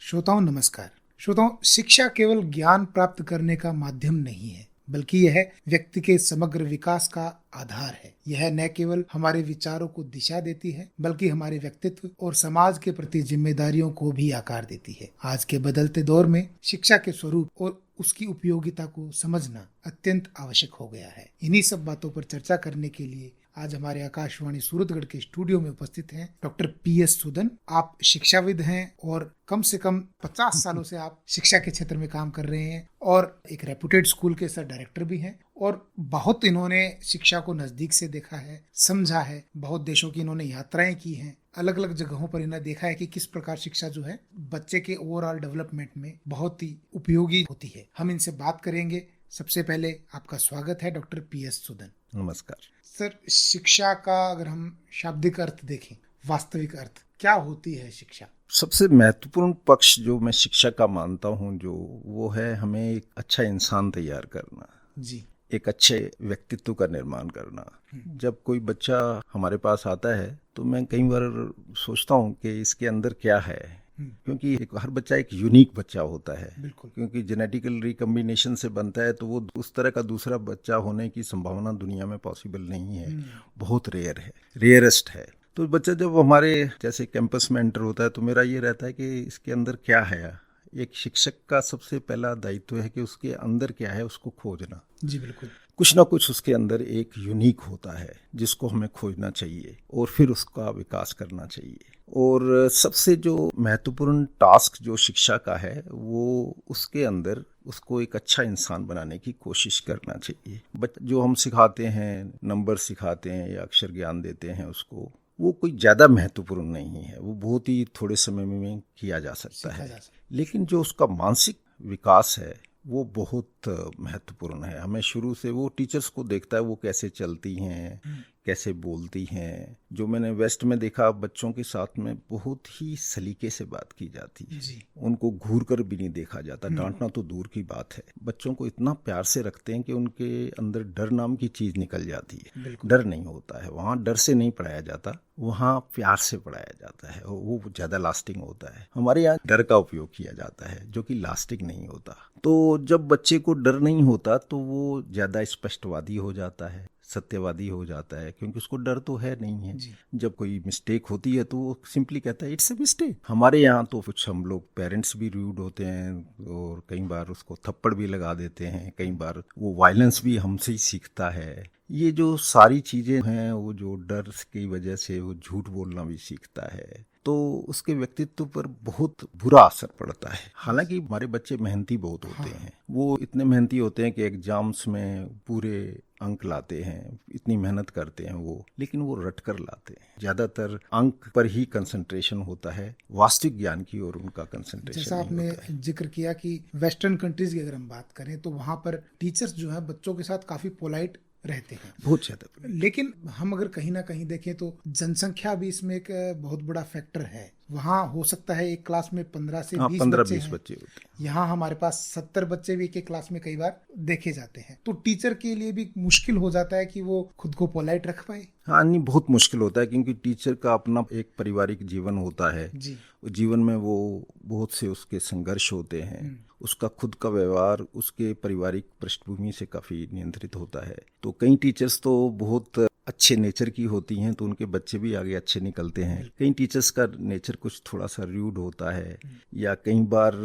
श्रोताओं नमस्कार। श्रोताओं, शिक्षा केवल ज्ञान प्राप्त करने का माध्यम नहीं है, बल्कि यह व्यक्ति के समग्र विकास का आधार है। यह न केवल हमारे विचारों को दिशा देती है, बल्कि हमारे व्यक्तित्व और समाज के प्रति जिम्मेदारियों को भी आकार देती है। आज के बदलते दौर में शिक्षा के स्वरूप और उसकी उपयोगिता को समझना अत्यंत आवश्यक हो गया है। इन्हीं सब बातों पर चर्चा करने के लिए आज हमारे आकाशवाणी सूरतगढ़ के स्टूडियो में उपस्थित हैं डॉक्टर पी.एस. सूदन। आप शिक्षाविद हैं और कम से कम 50 सालों से आप शिक्षा के क्षेत्र में काम कर रहे हैं और एक रेपुटेड स्कूल के सर डायरेक्टर भी हैं और बहुत इन्होंने शिक्षा को नजदीक से देखा है, समझा है। बहुत देशों की इन्होंने यात्राएं की हैं, अलग अलग जगहों पर इन्होंने देखा है कि किस प्रकार शिक्षा जो है बच्चे के ओवरऑल डेवलपमेंट में बहुत ही उपयोगी होती है। हम इनसे बात करेंगे। सबसे पहले आपका स्वागत है डॉक्टर पी.एस. सूदन। नमस्कार सर, शिक्षा का अगर हम शाब्दिक अर्थ देखें, वास्तविक अर्थ क्या होती है शिक्षा? सबसे महत्वपूर्ण पक्ष जो मैं शिक्षा का मानता हूँ वो है हमें एक अच्छा इंसान तैयार करना जी, एक अच्छे व्यक्तित्व का निर्माण करना। जब कोई बच्चा हमारे पास आता है तो मैं कई बार सोचता हूँ कि इसके अंदर क्या है, क्योंकि हर बच्चा एक यूनिक बच्चा होता है। बिल्कुल। क्योंकि जेनेटिकल रिकम्बिनेशन से बनता है, तो वो उस तरह का दूसरा बच्चा होने की संभावना दुनिया में पॉसिबल नहीं है, बहुत रेयर है, रेयरेस्ट है। तो बच्चा जब हमारे जैसे कैंपस में एंटर होता है तो मेरा ये रहता है कि इसके अंदर क्या है। एक शिक्षक का सबसे पहला दायित्व है कि उसके अंदर क्या है उसको खोजना। जी बिल्कुल। कुछ ना कुछ उसके अंदर एक यूनिक होता है जिसको हमें खोजना चाहिए और फिर उसका विकास करना चाहिए। और सबसे जो महत्वपूर्ण टास्क जो शिक्षा का है वो उसके अंदर उसको एक अच्छा इंसान बनाने की कोशिश करना चाहिए। जो हम सिखाते हैं, नंबर सिखाते हैं या अक्षर ज्ञान देते हैं, उसको वो कोई ज़्यादा महत्वपूर्ण नहीं है, वो बहुत ही थोड़े समय में किया जा सकता है। लेकिन जो उसका मानसिक विकास है वो बहुत महत्वपूर्ण है। हमें शुरू से वो टीचर्स को देखता है, वो कैसे चलती हैं, कैसे बोलती हैं। जो मैंने वेस्ट में देखा, बच्चों के साथ में बहुत ही सलीके से बात की जाती है, उनको घूर कर भी नहीं देखा जाता। डांटना तो दूर की बात है, बच्चों को इतना प्यार से रखते हैं कि उनके अंदर डर नाम की चीज निकल जाती है। डर नहीं होता है वहाँ, डर से नहीं पढ़ाया जाता, वहाँ प्यार से पढ़ाया जाता है, वो ज़्यादा लास्टिंग होता है। हमारे यहाँ डर का उपयोग किया जाता है जो कि लास्टिंग नहीं होता। तो जब बच्चे को डर नहीं होता तो वो ज़्यादा स्पष्टवादी हो जाता है, सत्यवादी हो जाता है, क्योंकि उसको डर तो है नहीं है। जब कोई मिस्टेक होती है तो वो सिंपली कहता है इट्स ए मिस्टेक। हमारे यहाँ तो कुछ हम लोग पेरेंट्स भी रूड होते हैं और कई बार उसको थप्पड़ भी लगा देते हैं, कई बार वो वायलेंस भी हमसे ही सीखता है। ये जो सारी चीज़ें हैं, वो जो डर की वजह से वो झूठ बोलना भी सीखता है, तो उसके व्यक्तित्व पर बहुत बुरा असर पड़ता है। हालांकि हमारे बच्चे मेहनती बहुत होते हैं, वो इतने मेहनती होते हैं कि एग्जाम्स में पूरे अंक लाते हैं, इतनी मेहनत करते हैं वो, लेकिन वो रट कर लाते हैं। ज्यादातर अंक पर ही कंसंट्रेशन होता है, वास्तविक ज्ञान की ओर उनका कंसंट्रेशन जैसा आपने जिक्र किया कि वेस्टर्न कंट्रीज की अगर हम बात करें तो वहाँ पर टीचर्स जो है बच्चों के साथ काफी पोलाइट रहते हैं, बहुत ज्यादा। लेकिन हम अगर कहीं ना कहीं देखें तो जनसंख्या भी इसमें एक बहुत बड़ा फैक्टर है। वहाँ हो सकता है एक क्लास में 15 से 20 बच्चे होते हैं, यहाँ हमारे पास 70 बच्चे भी एक क्लास में कई बार देखे जाते हैं। तो टीचर के लिए भी मुश्किल हो जाता है कि वो खुद को पोलाइट रख पाए। हाँ, नहीं, बहुत मुश्किल होता है, क्योंकि टीचर का अपना एक पारिवारिक जीवन होता है जी। जीवन में वो बहुत से उसके संघर्ष होते हैं, उसका खुद का व्यवहार उसके पारिवारिक पृष्ठभूमि से काफी नियंत्रित होता है। तो कई टीचर्स तो बहुत अच्छे नेचर की होती हैं तो उनके बच्चे भी आगे अच्छे निकलते हैं। कई टीचर्स का नेचर कुछ थोड़ा सा रूड होता है, या कई बार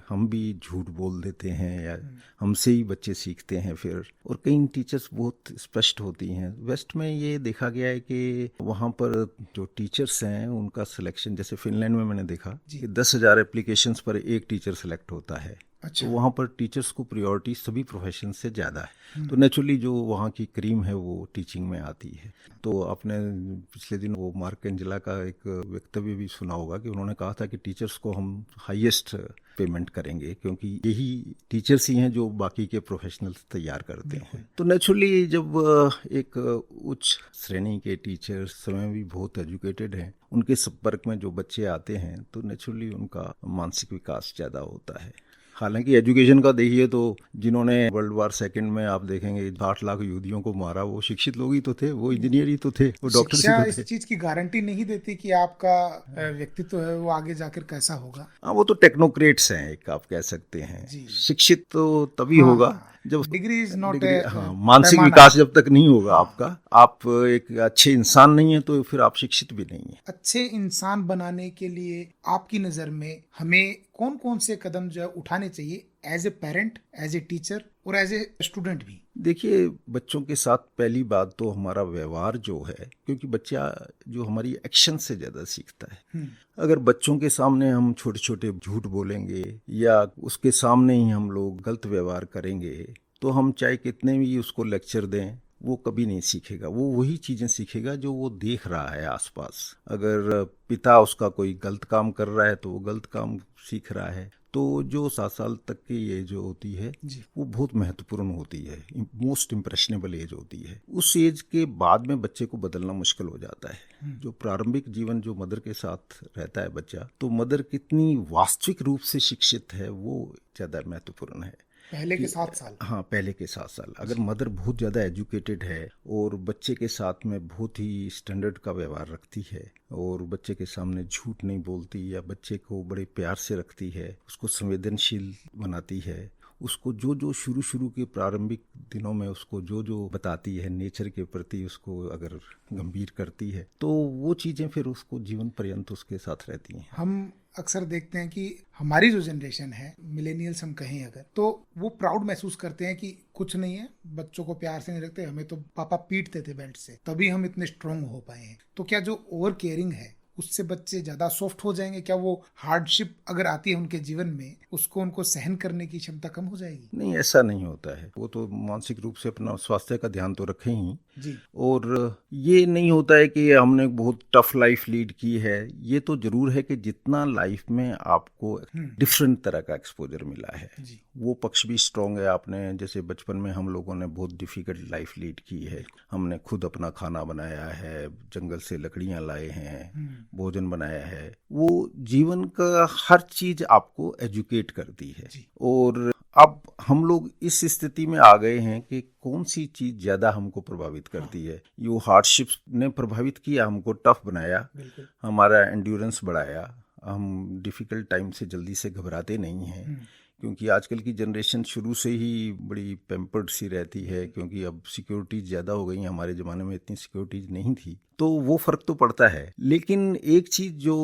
हम भी झूठ बोल देते हैं या हमसे ही बच्चे सीखते हैं फिर। और कई टीचर्स बहुत स्पष्ट होती हैं। वेस्ट में ये देखा गया है कि वहाँ पर जो टीचर्स हैं उनका सिलेक्शन, जैसे फिनलैंड में मैंने देखा कि 10,000 एप्लीकेशंस पर एक टीचर सेलेक्ट होता है। अच्छा। तो वहाँ पर टीचर्स को प्रायोरिटी सभी प्रोफेशन से ज़्यादा है। तो नेचुरली जो वहाँ की क्रीम है वो टीचिंग में आती है। तो आपने पिछले दिन वो मार्क एंजेला का एक वक्तव्य भी सुना होगा कि उन्होंने कहा था कि टीचर्स को हम हाईएस्ट पेमेंट करेंगे, क्योंकि यही टीचर्स ही हैं जो बाकी के प्रोफेशनल्स तैयार करते हैं। तो नेचुरली जब एक उच्च श्रेणी के टीचर्स समय भी बहुत एजुकेटेड हैं, उनके संपर्क में जो बच्चे आते हैं तो नेचुरली उनका मानसिक विकास ज़्यादा होता है। हालांकि एजुकेशन का देखिए तो जिन्होंने वर्ल्ड वार सेकंड में आप देखेंगे 60 लाख यहूदियों को मारा, वो शिक्षित लोग ही तो थे, वो इंजीनियर ही तो थे, वो डॉक्टर ही शिक्षा तो इस थे। चीज की गारंटी नहीं देती कि आपका व्यक्तित्व है वो आगे जाकर कैसा होगा। हाँ, वो तो टेक्नोक्रेट्स हैं, एक आप कह सकते हैं। जी। शिक्षित तो तभी हाँ, होगा हाँ, जब डिग्री इज नॉट डिग्री, ए हाँ, मानसिक पैमाना। विकास जब तक नहीं होगा हाँ। आपका, आप एक अच्छे इंसान नहीं है तो फिर आप शिक्षित भी नहीं है। अच्छे इंसान बनाने के लिए आपकी नजर में हमें कौन कौन से कदम जो है उठाने चाहिए, as a parent, as a teacher और एज ए स्टूडेंट भी? देखिए, बच्चों के साथ पहली बात तो हमारा व्यवहार जो है, क्योंकि बच्चा जो हमारी एक्शन से ज्यादा सीखता है। अगर बच्चों के सामने हम छोटे छोटे झूठ बोलेंगे या उसके सामने ही हम लोग गलत व्यवहार करेंगे, तो हम चाहे कितने भी उसको लेक्चर दें, वो कभी नहीं सीखेगा। वो वही चीजें सीखेगा जो वो देख रहा है आसपास। अगर पिता उसका कोई गलत काम कर रहा है तो वो गलत काम सीख रहा है। तो जो 7 साल तक की एज जो होती है वो बहुत महत्वपूर्ण होती है, मोस्ट इम्प्रेशनेबल एज होती है। उस एज के बाद में बच्चे को बदलना मुश्किल हो जाता है। जो प्रारंभिक जीवन जो मदर के साथ रहता है बच्चा, तो मदर कितनी वास्तविक रूप से शिक्षित है वो ज़्यादा महत्वपूर्ण है। पहले के 7 साल। हाँ, पहले के 7 साल। अगर मदर बहुत ज़्यादा एजुकेटेड है और बच्चे के साथ में बहुत ही स्टैंडर्ड का व्यवहार रखती है और बच्चे के सामने झूठ नहीं बोलती या बच्चे को बड़े प्यार से रखती है, उसको संवेदनशील बनाती है, उसको जो जो शुरू के प्रारंभिक दिनों में उसको जो जो बताती है, नेचर के प्रति उसको अगर गंभीर करती है, तो वो चीज़ें फिर उसको जीवन पर्यंत उसके साथ रहती हैं। हम अक्सर देखते हैं कि हमारी जो जनरेशन है, मिलेनियल्स हम कहें अगर, तो वो प्राउड महसूस करते हैं कि कुछ नहीं है, बच्चों को प्यार से नहीं रखते, हमें तो पापा पीटते थे बेल्ट से, तभी हम इतने स्ट्रांग हो पाए हैं। तो क्या जो ओवर केयरिंग है उससे बच्चे ज्यादा सॉफ्ट हो जाएंगे? क्या वो हार्डशिप अगर आती है उनके जीवन में, उसको उनको सहन करने की क्षमता कम हो जाएगी? नहीं, ऐसा नहीं होता है। वो तो मानसिक रूप से अपना स्वास्थ्य का ध्यान तो रखें ही जी। और ये नहीं होता है कि हमने बहुत टफ लाइफ लीड की है। ये तो जरूर है कि जितना लाइफ में आपको डिफरेंट तरह का एक्सपोजर मिला है जी। वो पक्ष भी स्ट्रांग है। आपने जैसे बचपन में हम लोगों ने बहुत डिफिकल्ट लाइफ लीड की है, हमने खुद अपना खाना बनाया है, जंगल से लकड़ियां लाए हैं, भोजन बनाया है। वो जीवन का हर चीज आपको एजुकेट करती है। और अब हम लोग इस स्थिति में आ गए हैं कि कौन सी चीज ज्यादा हमको प्रभावित करती है। ये हार्डशिप्स ने प्रभावित किया, हमको टफ बनाया, हमारा एंड्योरेंस बढ़ाया, हम डिफिकल्ट टाइम से जल्दी से घबराते नहीं हैं, क्योंकि आजकल की जनरेशन शुरू से ही बड़ी पैम्पर्ड सी रहती है, क्योंकि अब सिक्योरिटीज ज़्यादा हो गई। हमारे ज़माने में इतनी सिक्योरिटीज नहीं थी, तो वो फ़र्क तो पड़ता है। लेकिन एक चीज़ जो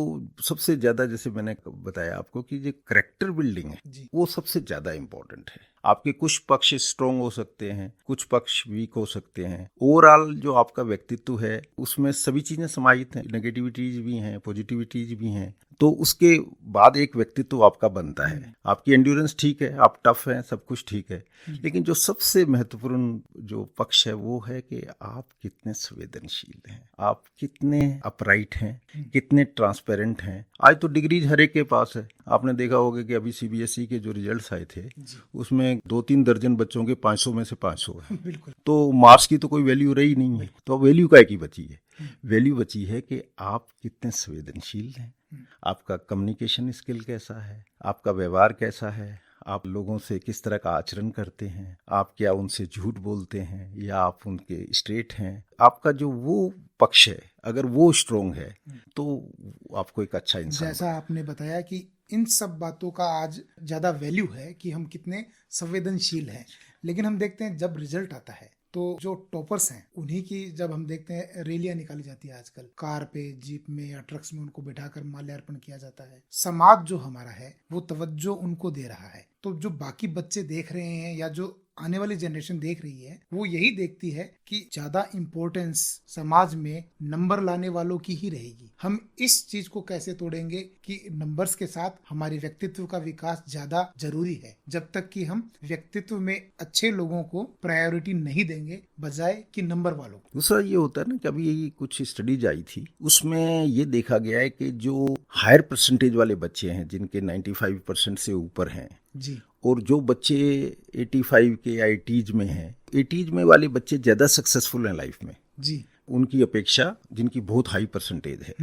सबसे ज़्यादा, जैसे मैंने बताया आपको कि जो करेक्टर बिल्डिंग है वो सबसे ज़्यादा इम्पोर्टेंट है। आपके कुछ पक्ष स्ट्रॉन्ग हो सकते हैं, कुछ पक्ष वीक हो सकते हैं। ओवरऑल जो आपका व्यक्तित्व है उसमें सभी चीज़ें समाहित हैं, नेगेटिविटीज भी हैं, पॉजिटिविटीज भी हैं। तो उसके बाद एक व्यक्तित्व आपका बनता है। आपकी एंड्योरेंस ठीक है, आप टफ हैं, सब कुछ ठीक है, लेकिन जो सबसे महत्वपूर्ण जो पक्ष है वो है कि आप कितने संवेदनशील हैं, आप कितने अपराइट हैं, कितने ट्रांसपेरेंट हैं। आज तो डिग्रीज हर एक के पास है। आपने देखा होगा कि अभी सीबीएसई के जो रिजल्ट्स आए थे उसमें 2-3 दर्जन बच्चों के 500 में से 500 है। बिल्कुल। तो मार्क्स की तो कोई वैल्यू रही नहीं है। तो वैल्यू क्या की बची है? वैल्यू बची है कि आप कितने संवेदनशील हैं, आपका कम्युनिकेशन स्किल कैसा है, आपका व्यवहार कैसा है, आप लोगों से किस तरह का आचरण करते हैं, आप क्या उनसे झूठ बोलते हैं या आप उनके स्ट्रेट हैं। आपका जो वो पक्ष है अगर वो स्ट्रोंग है तो आपको एक अच्छा इंसान। जैसा आपने बताया कि इन सब बातों का आज ज्यादा वैल्यू है कि हम कितने संवेदनशील हैं, लेकिन हम देखते हैं जब रिजल्ट आता है तो जो टॉपर्स हैं उन्हीं की जब हम देखते हैं रैलियां निकाली जाती है, आजकल कार पे, जीप में या ट्रक्स में उनको बिठाकर माल्यार्पण किया जाता है। समाज जो हमारा है वो तवज्जो उनको दे रहा है। तो जो बाकी बच्चे देख रहे हैं या जो आने वाली जनरेशन देख रही है वो यही देखती है कि ज्यादा इम्पोर्टेंस समाज में नंबर लाने वालों की ही रहेगी। हम इस चीज को कैसे तोड़ेंगे कि नंबर्स के साथ हमारे व्यक्तित्व का विकास ज्यादा जरूरी है। जब तक कि हम व्यक्तित्व में अच्छे लोगों को प्रायोरिटी नहीं देंगे बजाय कि नंबर वालों को। दूसरा ये होता है ना कि अभी यही कुछ स्टडीज आई थी, उसमें ये देखा गया है कि जो हायर परसेंटेज वाले बच्चे हैं जिनके 95% से ऊपर हैं जी, और जो बच्चे 85 के 80s में हैं, 80s में वाले बच्चे ज़्यादा सक्सेसफुल हैं लाइफ में। जी, उनकी अपेक्षा जिनकी बहुत हाई परसेंटेज है।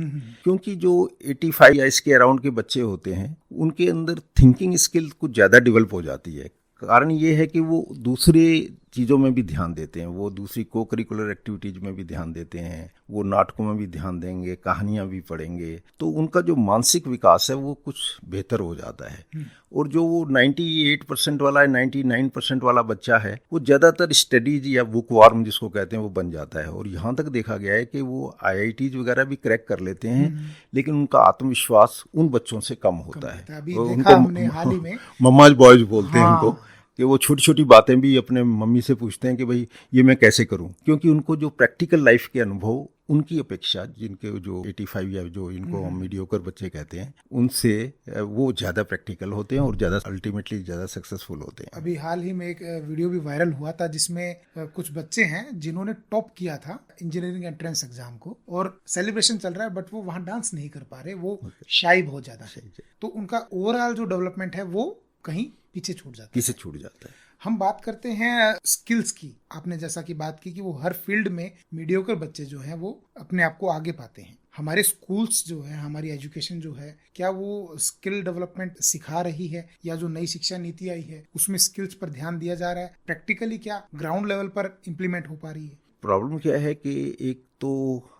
क्योंकि जो 85 या इसके अराउंड के बच्चे होते हैं उनके अंदर थिंकिंग स्किल कुछ ज़्यादा डेवलप हो जाती है। कारण ये है कि वो दूसरे चीज़ों में भी ध्यान देते हैं, वो दूसरी को करिकुलर एक्टिविटीज़ में भी ध्यान देते हैं, वो नाटकों में भी ध्यान देंगे, कहानियाँ भी पढ़ेंगे, तो उनका जो मानसिक विकास है वो कुछ बेहतर हो जाता है। और जो वो 98% वाला 99% वाला बच्चा है वो ज़्यादातर स्टडीज या बुक वार्म जिसको कहते हैं वो बन जाता है। और यहाँ तक देखा गया है कि वो IITs वगैरह भी क्रैक कर लेते हैं, लेकिन उनका आत्मविश्वास उन बच्चों से कम होता है। अभी देखा हमने हाल ही में मम्माज बॉयज बोलते हैं उनको, कि वो छोटी छोटी बातें भी अपने मम्मी से पूछते हैं कि भाई ये मैं कैसे करूं, क्योंकि उनको जो प्रैक्टिकल लाइफ के अनुभव उनकी अपेक्षा जिनके जो 85 या जो इनको हम मीडियोकर बच्चे कहते हैं उनसे वो ज़्यादा प्रैक्टिकल होते हैं और ज़्यादा अल्टीमेटली ज़्यादा सक्सेसफुल होते हैं। अभी हाल ही में एक वीडियो भी वायरल हुआ था जिसमें कुछ बच्चे हैं जिन्होंने टॉप किया था इंजीनियरिंग एंट्रेंस एग्जाम को, और सेलिब्रेशन चल रहा है बट वो वहाँ डांस नहीं कर पा रहे, वो शाई बहुत ज़्यादा है, तो उनका ओवरऑल जो डेवलपमेंट है वो कहीं पीछे छूट जाता है। हम बात करते हैं स्किल्स की। आपने जैसा कि बात की कि वो हर फील्ड में मीडियोकर बच्चे जो हैं वो अपने आप को आगे पाते हैं। हमारे स्कूल्स जो है, हमारी एजुकेशन जो है, क्या वो स्किल डेवलपमेंट सिखा रही है, या जो नई शिक्षा नीति आई है उसमें स्किल्स पर ध्यान दिया जा रहा है? प्रैक्टिकली क्या ग्राउंड लेवल पर इम्प्लीमेंट हो पा रही है? प्रॉब्लम क्या है कि एक तो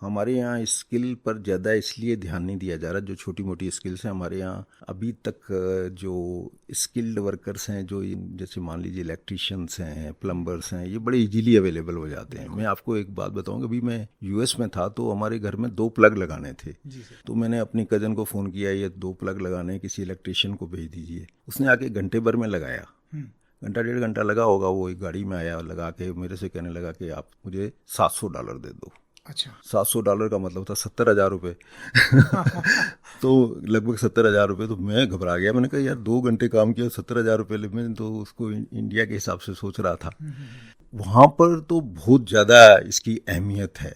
हमारे यहाँ स्किल पर ज़्यादा इसलिए ध्यान नहीं दिया जा रहा, जो छोटी मोटी स्किल्स हैं हमारे यहाँ अभी तक जो स्किल्ड वर्कर्स हैं, जो जैसे मान लीजिए इलेक्ट्रिशियंस हैं, प्लम्बर्स हैं, ये बड़े इजीली अवेलेबल हो जाते हैं। मैं आपको एक बात बताऊंगा, अभी मैं US में था तो हमारे घर में 2 प्लग लगाने थे, तो मैंने अपनी कज़न को फ़ोन किया, ये 2 प्लग लगाने किसी इलेक्ट्रिशियन को भेज दीजिए। उसने आके घंटे भर में लगाया, घंटा 1.5 घंटा लगा होगा, वो एक गाड़ी में आया, लगा के मेरे से कहने लगा कि आप मुझे $700 दे दो। अच्छा, $700 का मतलब था 70,000 रुपये। तो लगभग 70,000 रुपये, तो मैं घबरा गया। मैंने कहा यार 2 घंटे काम किया, 70,000 रुपये, मैं तो उसको इंडिया के हिसाब से सोच रहा था। वहाँ पर तो बहुत ज़्यादा इसकी अहमियत है।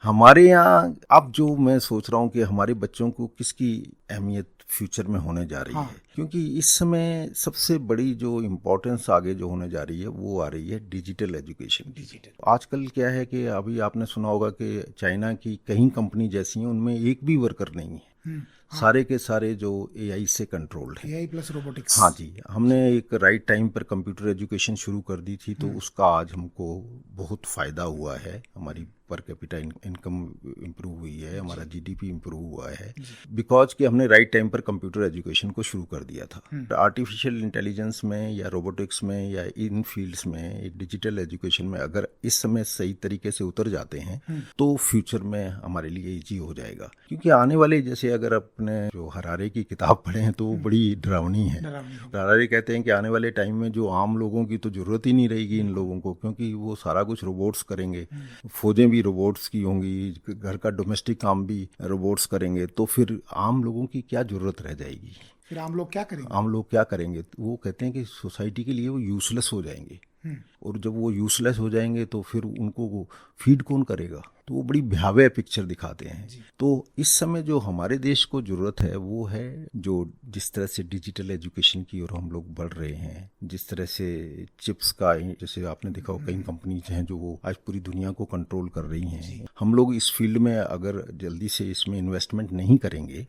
हमारे यहाँ अब जो मैं सोच रहा हूँ कि हमारे बच्चों को किसकी अहमियत फ्यूचर में होने जा रही है, क्योंकि इस समय सबसे बड़ी जो इम्पोर्टेंस आगे जो होने जा रही है वो आ रही है डिजिटल एजुकेशन की। आजकल क्या है कि अभी आपने सुना होगा कि चाइना की कई कंपनी जैसी हैं उनमें एक भी वर्कर नहीं है, सारे के सारे जो AI से कंट्रोल्ड है, AI प्लस रोबोटिक्स। हाँ जी, हमने एक राइट टाइम पर कंप्यूटर एजुकेशन शुरू कर दी थी, तो उसका आज हमको बहुत फ़ायदा हुआ है। हमारी पर कैपिटा इनकम इम्प्रूव हुई है, हमारा GDP इम्प्रूव हुआ है, बिकॉज कि हमने राइट टाइम पर कंप्यूटर एजुकेशन को शुरू कर दिया था। आर्टिफिशियल इंटेलिजेंस में या रोबोटिक्स में या इन फील्ड्स में, एक डिजिटल एजुकेशन में अगर इस समय सही तरीके से उतर जाते हैं तो फ्यूचर में हमारे लिए ईजी हो जाएगा। क्योंकि आने वाले, जैसे अगर अपने जो हरारे की किताब पढ़े हैं तो वो बड़ी डरावनी है। हरारे कहते हैं कि आने वाले टाइम में जो आम लोगों की तो जरूरत ही नहीं रहेगी इन लोगों को, क्योंकि वो सारा कुछ रोबोट्स करेंगे, फौजें भी रोबोट्स की होंगी, घर का डोमेस्टिक काम भी रोबोट्स करेंगे, तो फिर आम लोगों की क्या जरूरत रह जाएगी? फिर आम लोग क्या करेंगे? आम लोग क्या करेंगे? वो कहते हैं कि सोसाइटी के लिए वो यूजलेस हो जाएंगे, और जब वो यूजलेस हो जाएंगे तो फिर उनको वो फीड कौन करेगा? तो वो बड़ी भयावह पिक्चर दिखाते हैं। तो इस समय जो हमारे देश को जरूरत है वो है, जो जिस तरह से डिजिटल एजुकेशन की ओर हम लोग बढ़ रहे हैं, जिस तरह से चिप्स का, जैसे आपने देखा हो कई कंपनीज हैं जो वो आज पूरी दुनिया को कंट्रोल कर रही हैं। हम लोग इस फील्ड में अगर जल्दी से इसमें इन्वेस्टमेंट नहीं करेंगे,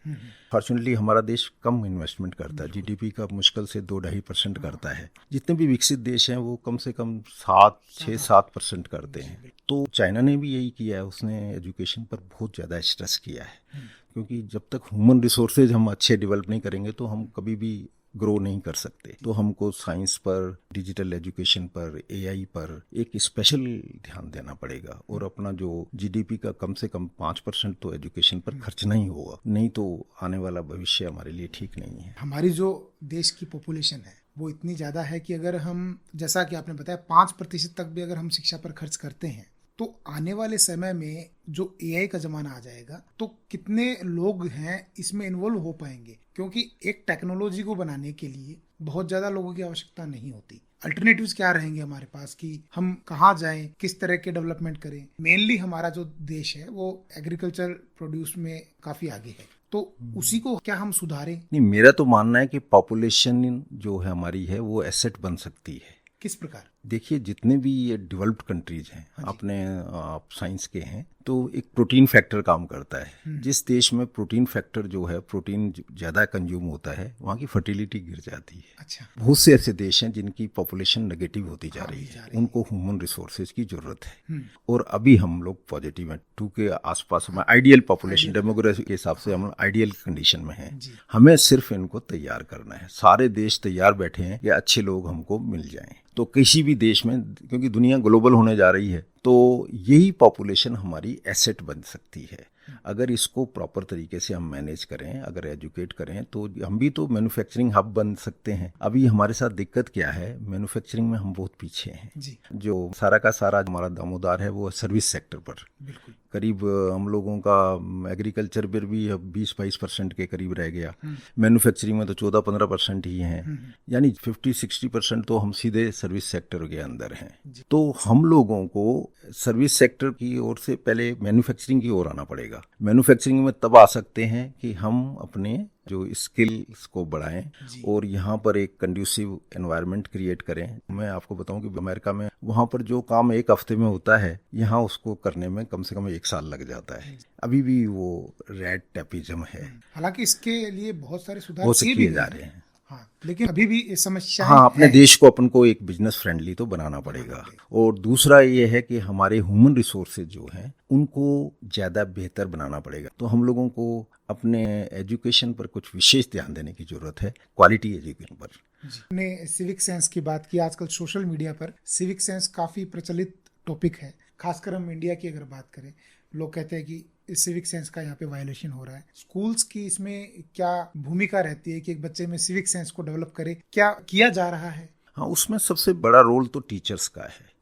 फॉर्चुनेटली हमारा देश कम इन्वेस्टमेंट करता है, GDP का मुश्किल से 2-2.5% करता है। जितने भी विकसित देश हैं वो कम से कम 6-7% करते हैं। तो चाइना ने भी यही किया है, उसने एजुकेशन पर बहुत ज़्यादा स्ट्रेस किया है, क्योंकि जब तक ह्यूमन रिसोर्सेज हम अच्छे डेवलप नहीं करेंगे तो हम कभी भी ग्रो नहीं कर सकते। तो हमको साइंस पर, डिजिटल एजुकेशन पर, AI पर एक स्पेशल ध्यान देना पड़ेगा, और अपना जो GDP का कम से कम 5% तो एजुकेशन पर खर्चना ही होगा, नहीं तो आने वाला भविष्य हमारे लिए ठीक नहीं है। हमारी जो देश की पॉपुलेशन है वो इतनी ज़्यादा है कि अगर हम, जैसा कि आपने बताया, 5% तक भी अगर हम शिक्षा पर खर्च करते हैं तो आने वाले समय में जो AI का ज़माना आ जाएगा तो कितने लोग हैं इसमें इन्वॉल्व हो पाएंगे? क्योंकि एक टेक्नोलॉजी को बनाने के लिए बहुत ज़्यादा लोगों की आवश्यकता नहीं होती। अल्टरनेटिव्स क्या रहेंगे हमारे पास कि हम कहाँ जाएं, किस तरह के डेवलपमेंट करें? मेनली हमारा जो देश है वो एग्रीकल्चर प्रोड्यूस में काफ़ी आगे है, तो उसी को क्या हम सुधारें? नहीं, मेरा तो मानना है कि पॉपुलेशन जो है हमारी है वो एसेट बन सकती है। किस प्रकार? देखिए, जितने भी ये डेवलप्ड कंट्रीज हैं, अपने आप साइंस के हैं, तो एक प्रोटीन फैक्टर काम करता है। जिस देश में प्रोटीन फैक्टर जो है, प्रोटीन ज़्यादा कंज्यूम होता है, वहाँ की फर्टिलिटी गिर जाती है। अच्छा। बहुत से ऐसे देश हैं जिनकी पॉपुलेशन नेगेटिव होती जा रही है, उनको ह्यूमन रिसोर्सेज की जरूरत है। और अभी हम लोग पॉजिटिव हैं, 2 के आसपास में आइडियल पॉपुलेशन डेमोग्राफी के हिसाब से हम आइडियल कंडीशन में हैं। हमें सिर्फ इनको तैयार करना है। सारे देश तैयार बैठे हैं कि अच्छे लोग हमको मिल जाएं। तो किसी भी देश में, क्योंकि दुनिया ग्लोबल होने जा रही है, तो यही पॉपुलेशन हमारी एसेट बन सकती है। अगर इसको प्रॉपर तरीके से हम मैनेज करें, अगर एजुकेट करें, तो हम भी तो मैन्युफैक्चरिंग हब बन सकते हैं। अभी हमारे साथ दिक्कत क्या है, मैन्युफैक्चरिंग में हम बहुत पीछे हैं जी। जो सारा का सारा हमारा दामोदार है वो सर्विस सेक्टर पर। बिल्कुल। करीब हम लोगों का एग्रीकल्चर पर भी 20-22% के करीब रह गया। मैन्युफैक्चरिंग में तो 14-15% ही हैं, यानी 50-60% तो हम सीधे सर्विस सेक्टर के अंदर हैं। तो हम लोगों को सर्विस सेक्टर की ओर से पहले मैन्युफैक्चरिंग की ओर आना पड़ेगा। मैन्युफैक्चरिंग में तब आ सकते हैं कि हम अपने जो स्किल्स को बढ़ाएं और यहाँ पर एक कंड्यूसिव एनवायरनमेंट क्रिएट करें। मैं आपको बताऊं कि अमेरिका में वहाँ पर जो काम 1 हफ्ते में होता है, यहाँ उसको करने में कम से कम 1 साल लग जाता है। अभी भी वो रेड टैपिज्म है। हालांकि इसके लिए बहुत सारे सुधार किए जा रहे हैं। हाँ, लेकिन अभी भी समस्या अपने देश को अपन को एक बिजनेस फ्रेंडली तो बनाना पड़ेगा। और दूसरा ये है कि हमारे ह्यूमन रिसोर्सेज जो हैं उनको ज़्यादा बेहतर बनाना पड़ेगा। तो हम लोगों को अपने एजुकेशन पर कुछ विशेष ध्यान देने की जरूरत है, क्वालिटी एजुकेशन पर। हमने सिविक सेंस की बात की। आजकल सोशल मीडिया पर सिविक सेंस काफ़ी प्रचलित टॉपिक है। खासकर हम इंडिया की अगर बात करें, लोग कहते हैं कि सिविक सेंस का यहाँ पे वायलेशन हो रहा है। स्कूल्स की इसमें क्या भूमिका रहती है कि एक बच्चे में सिविक सेंस को डेवलप करे? क्या किया जा रहा है? हाँ, उसमें सबसे बड़ा रोल तो टीचर्स का है।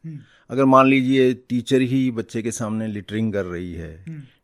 अगर मान लीजिए टीचर ही बच्चे के सामने लिटरिंग कर रही है।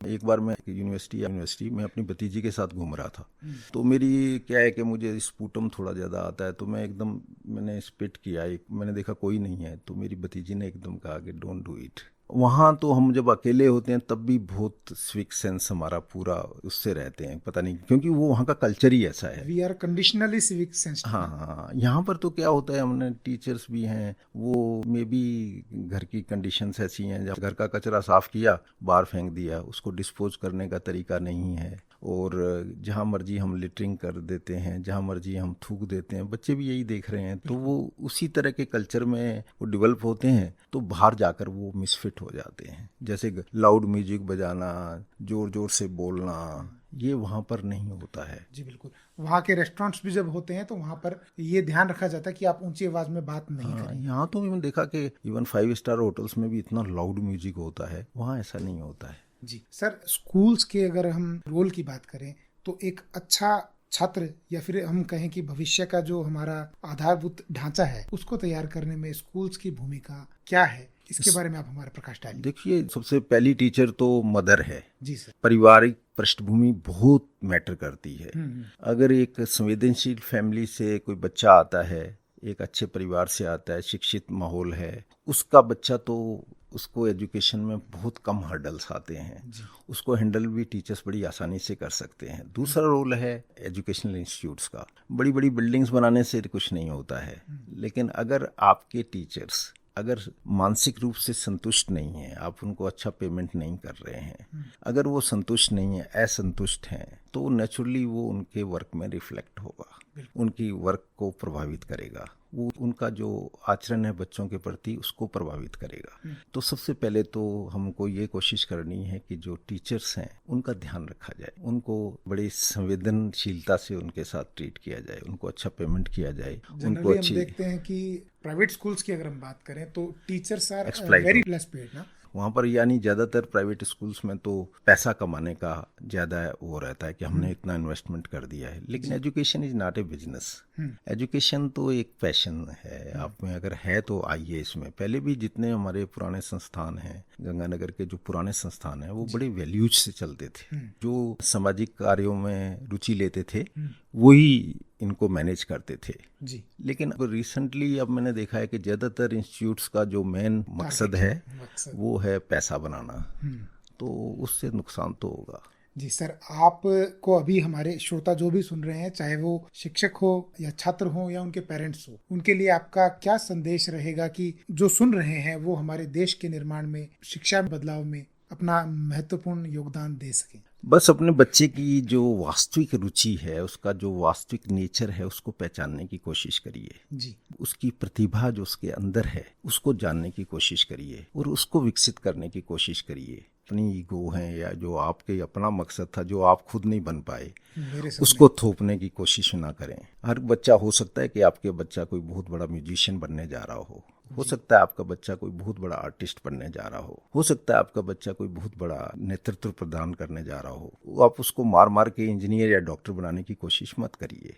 एक बार मैं यूनिवर्सिटी में अपनी भतीजी के साथ घूम रहा था, तो मेरी क्या है कि मुझे स्पूटम थोड़ा ज़्यादा आता है, तो मैंने स्पिट किया। मैंने देखा कोई नहीं है, तो मेरी भतीजी ने एकदम कहा कि डोंट डू इट। वहाँ तो हम जब अकेले होते हैं तब भी बहुत सिविक सेंस हमारा पूरा उससे रहते हैं, पता नहीं क्योंकि वो वहाँ का कल्चर ही ऐसा है। We are conditionally civic sense. हाँ, यहाँ पर तो क्या होता है, हमने टीचर्स भी हैं, वो मे बी घर की कंडीशंस ऐसी हैं, जब घर का कचरा साफ किया बाहर फेंक दिया, उसको डिस्पोज करने का तरीका नहीं है। और जहाँ मर्जी हम लिटरिंग कर देते हैं, जहाँ मर्जी हम थूक देते हैं। बच्चे भी यही देख रहे हैं, तो वो उसी तरह के कल्चर में वो डेवलप होते हैं, तो बाहर जाकर वो मिसफिट हो जाते हैं। जैसे लाउड म्यूजिक बजाना, जोर जोर से बोलना, ये वहाँ पर नहीं होता है। जी बिल्कुल। वहाँ के रेस्टोरेंट्स भी जब होते हैं तो वहाँ पर ये ध्यान रखा जाता है कि आप ऊंची आवाज में बात नहीं करें। यहाँ तो मैंने देखा कि इवन 5 स्टार होटल्स में भी इतना लाउड म्यूजिक होता है, वहाँ ऐसा नहीं होता है। जी सर, स्कूल्स के अगर हम रोल की बात करें तो एक अच्छा छात्र या फिर हम कहें कि भविष्य का जो हमारा आधारभूत ढांचा है उसको तैयार करने में स्कूल्स की भूमिका क्या है, इसके बारे में आप हमारे प्रकाश डालिए। देखिए, सबसे पहली टीचर तो मदर है। जी सर। पारिवारिक पृष्ठभूमि बहुत मैटर करती है। अगर एक संवेदनशील फैमिली से कोई बच्चा आता है, एक अच्छे परिवार से आता है, शिक्षित माहौल है, उसका बच्चा तो उसको एजुकेशन में बहुत कम हर्डल्स आते हैं, उसको हैंडल भी टीचर्स बड़ी आसानी से कर सकते हैं। दूसरा रोल है एजुकेशनल इंस्टीट्यूट्स का। बड़ी बड़ी बिल्डिंग्स बनाने से कुछ नहीं होता है, लेकिन अगर आपके टीचर्स अगर मानसिक रूप से संतुष्ट नहीं है, आप उनको अच्छा पेमेंट नहीं कर रहे हैं, अगर वो संतुष्ट नहीं है, असंतुष्ट हैं, तो नेचुरली वो उनके वर्क में रिफ्लेक्ट होगा, उनकी वर्क को प्रभावित करेगा, वो उनका जो आचरण है बच्चों के प्रति उसको प्रभावित करेगा। तो सबसे पहले तो हमको ये कोशिश करनी है कि जो टीचर्स हैं उनका ध्यान रखा जाए, उनको बड़ी संवेदनशीलता से उनके साथ ट्रीट किया जाए, उनको अच्छा पेमेंट किया जाए, उनको अच्छी। हम देखते हैं कि प्राइवेट स्कूल्स की अगर हम बात करें तो teachers are very less paid ना वहाँ पर, यानी ज़्यादातर प्राइवेट स्कूल्स में तो पैसा कमाने का ज़्यादा वो रहता है कि हमने इतना इन्वेस्टमेंट कर दिया है। लेकिन education is not a business. Education तो एक पैशन है, आप में अगर है तो आइए इसमें। पहले भी जितने हमारे पुराने संस्थान हैं, गंगानगर के जो पुराने संस्थान हैं, वो बड़े वैल्यूज से चलते थे। जो सामाजिक कार्यों में रुचि लेते थे वही इनको मैनेज करते थे जी। लेकिन अब रिसेंटली अब मैंने देखा है कि ज़्यादातर इंस्टीट्यूट्स का जो मेन मकसद है वो है पैसा बनाना, तो उससे नुकसान तो होगा। जी सर, आपको अभी हमारे श्रोता जो भी सुन रहे हैं, चाहे वो शिक्षक हो या छात्र हो या उनके पेरेंट्स हो, उनके लिए आपका क्या संदेश रहेगा कि जो सुन रहे हैं वो हमारे देश के निर्माण में, शिक्षा बदलाव में अपना महत्वपूर्ण योगदान दे सकें? बस अपने बच्चे की जो वास्तविक रुचि है, उसका जो वास्तविक नेचर है, उसको पहचानने की कोशिश करिए। जी। उसकी प्रतिभा जो उसके अंदर है उसको जानने की कोशिश करिए और उसको विकसित करने की कोशिश करिए। अपनी ईगो है या जो आपके अपना मकसद था जो आप खुद नहीं बन पाए, उसको थोपने की कोशिश ना करें। हर बच्चा, हो सकता है कि आपके बच्चा कोई बहुत बड़ा म्यूजिशियन बनने जा रहा हो सकता है आपका बच्चा कोई बहुत बड़ा आर्टिस्ट बनने जा रहा हो सकता है आपका बच्चा कोई बहुत बड़ा नेतृत्व प्रदान करने जा रहा हो। आप उसको मार मार के इंजीनियर या डॉक्टर बनाने की कोशिश मत करिए।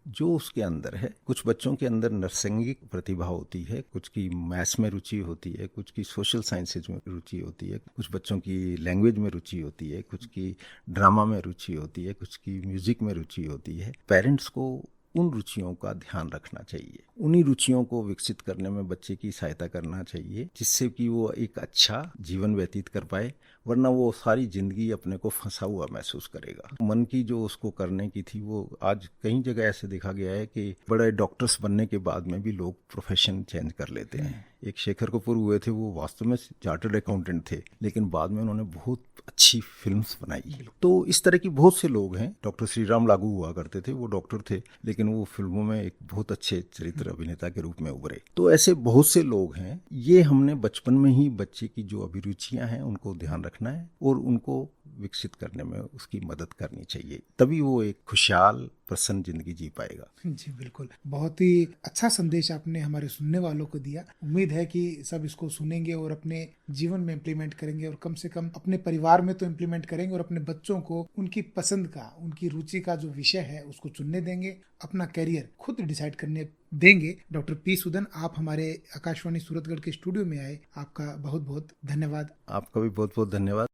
जो उसके अंदर है, कुछ बच्चों के अंदर नर्सिंगिक प्रतिभा होती है, कुछ की मैथ्स में रुचि होती है, कुछ की सोशल साइंसेज में रुचि होती है, कुछ बच्चों की लैंग्वेज में रुचि होती है, कुछ की ड्रामा में रुचि होती है, कुछ की म्यूजिक में रुचि होती है। पेरेंट्स को उन रुचियों का ध्यान रखना चाहिए, उन्हीं रुचियों को विकसित करने में बच्चे की सहायता करना चाहिए, जिससे कि वो एक अच्छा जीवन व्यतीत कर पाए। वरना वो सारी जिंदगी अपने को फंसा हुआ महसूस करेगा। मन की जो उसको करने की थी, वो आज कई जगह ऐसे देखा गया है कि बड़े डॉक्टर्स बनने के बाद में भी लोग प्रोफेशन चेंज कर लेते हैं। एक शेखर कपूर हुए थे, वो वास्तव में चार्टर्ड अकाउंटेंट थे, लेकिन बाद में उन्होंने बहुत अच्छी फिल्म्स बनाई। तो इस तरह की बहुत से लोग हैं। डॉक्टर श्री राम लागू हुआ करते थे, वो डॉक्टर थे, लेकिन वो फिल्मों में एक बहुत अच्छे चरित्र अभिनेता के रूप में उभरे। तो ऐसे बहुत से लोग हैं। ये हमने बचपन में ही बच्चे की जो अभिरुचियां हैं उनको ध्यान रखना है और उनको विकसित करने में उसकी मदद करनी चाहिए, तभी वो एक खुशहाल प्रसन्न जिंदगी जी पाएगा। जी बिल्कुल, बहुत ही अच्छा संदेश आपने हमारे सुनने वालों को दिया। उम्मीद है कि सब इसको सुनेंगे और अपने जीवन में इम्प्लीमेंट करेंगे, और कम से कम अपने परिवार में तो इम्प्लीमेंट करेंगे, और अपने बच्चों को उनकी पसंद का, उनकी रुचि का जो विषय है उसको चुनने देंगे, अपना कैरियर खुद डिसाइड करने देंगे। डॉक्टर पी सूदन, आप हमारे आकाशवाणी सूरतगढ़ के स्टूडियो में आए, आपका बहुत बहुत धन्यवाद। आपका भी बहुत बहुत धन्यवाद।